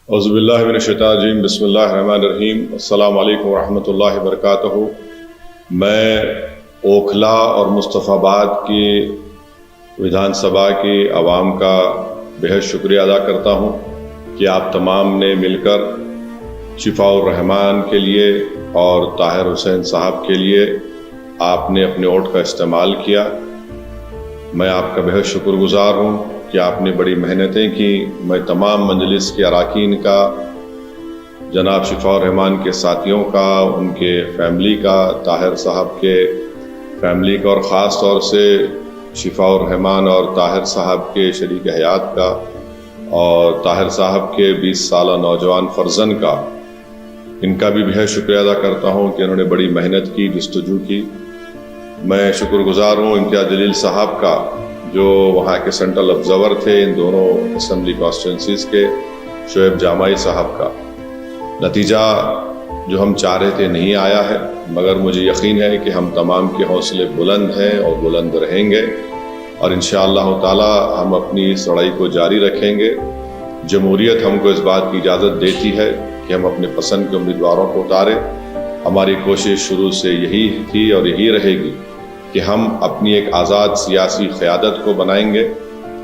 اعوذ باللہ من الشیطان الرجیم، بسم اللہ الرحمن الرحیم، السلام علیکم ورحمۃ اللہ وبرکاتہ۔ میں اوکھلا اور مصطفیٰ آباد کی ودھان سبھا کی عوام کا بہت شکریہ ادا کرتا ہوں کہ آپ تمام نے مل کر شفاء الرحمان کے لیے اور طاہر حسین صاحب کے لیے آپ نے اپنے ووٹ کا استعمال کیا۔ میں آپ کا بہت شکر گزار ہوں کہ آپ نے بڑی محنتیں کی۔ میں تمام مجلس کے اراکین کا، جناب شفاء الرحمان کے ساتھیوں کا، ان کے فیملی کا، طاہر صاحب کے فیملی کا، اور خاص طور سے شفاء الرحمان اور طاہر صاحب کے شریک حیات کا، اور طاہر صاحب کے 20 سالہ نوجوان فرزند کا، ان کا بھی بہت شکریہ ادا کرتا ہوں کہ انہوں نے بڑی محنت کی، جستجو کی۔ میں شکر گزار ہوں امتیاز جلیل صاحب کا، جو وہاں کے سینٹرل آبزرور تھے ان دونوں اسمبلی کانسٹیٹوئنسیز کے، شعیب جامعی صاحب کا۔ نتیجہ جو ہم چاہ رہے تھے نہیں آیا ہے، مگر مجھے یقین ہے کہ ہم تمام کے حوصلے بلند ہیں اور بلند رہیں گے، اور انشاءاللہ تعالی ہم اپنی اس لڑائی کو جاری رکھیں گے۔ جمہوریت ہم کو اس بات کی اجازت دیتی ہے کہ ہم اپنے پسند کے امیدواروں کو اتاریں۔ ہماری کوشش شروع سے یہی تھی اور یہی رہے گی کہ ہم اپنی ایک آزاد سیاسی قیادت کو بنائیں گے،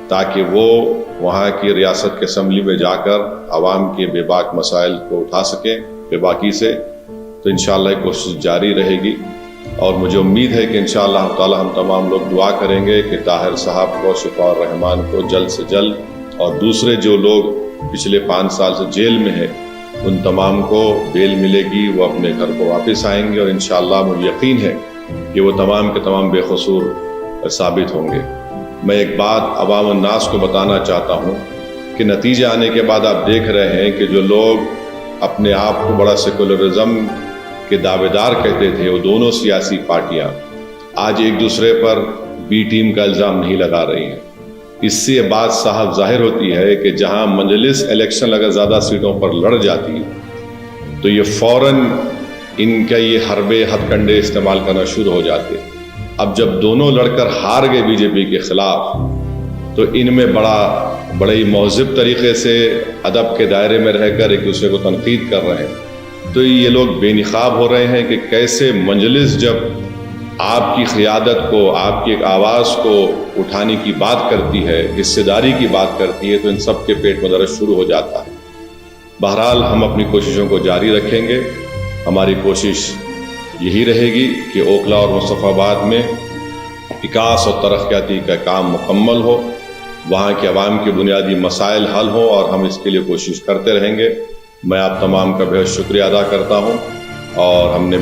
تاکہ وہ وہاں کی ریاست کے اسمبلی میں جا کر عوام کے بے باک مسائل کو اٹھا سکیں بے باکی سے۔ تو انشاءاللہ یہ کوشش جاری رہے گی، اور مجھے امید ہے کہ انشاءاللہ تعالی ہم تمام لوگ دعا کریں گے کہ طاہر صاحب کو، شفاء الرحمان کو جلد سے جلد، اور دوسرے جو لوگ پچھلے 5 سال سے جیل میں ہیں ان تمام کو بیل ملے گی، وہ اپنے گھر کو واپس آئیں گے، اور انشاءاللہ مجھے یقین ہے کہ وہ تمام کے تمام بے قصور ثابت ہوں گے۔ میں ایک بات عوام الناس کو بتانا چاہتا ہوں کہ نتیجے آنے کے بعد آپ دیکھ رہے ہیں کہ جو لوگ اپنے آپ کو بڑا سیکولرزم کے دعوے دار کہتے تھے، وہ دونوں سیاسی پارٹیاں آج ایک دوسرے پر بی ٹیم کا الزام نہیں لگا رہی ہیں۔ اس سے یہ بات صاحب ظاہر ہوتی ہے کہ جہاں مجلس الیکشن اگر زیادہ سیٹوں پر لڑ جاتی تو یہ فوراً ان کا یہ حربے ہتھ کنڈے استعمال کرنا شروع ہو جاتے۔ اب جب دونوں لڑ کر ہار گئے بی جے پی کے خلاف، تو ان میں بڑے ہی مہذب طریقے سے ادب کے دائرے میں رہ کر ایک دوسرے کو تنقید کر رہے ہیں۔ تو یہ لوگ بے نقاب ہو رہے ہیں کہ کیسے مجلس جب آپ کی قیادت کو، آپ کی ایک آواز کو اٹھانے کی بات کرتی ہے، حصے داری کی بات کرتی ہے، تو ان سب کے پیٹ میں درد شروع ہو جاتا ہے۔ بہرحال ہم اپنی کوششوں کو جاری رکھیں گے۔ ہماری کوشش یہی رہے گی کہ اوکھلا اور مصطفیٰ آباد میں وکاس اور ترقیاتی کا کام مکمل ہو، وہاں کے عوام کے بنیادی مسائل حل ہوں، اور ہم اس کے لیے کوشش کرتے رہیں گے۔ میں آپ تمام کا بہت شکریہ ادا کرتا ہوں، اور ہم نے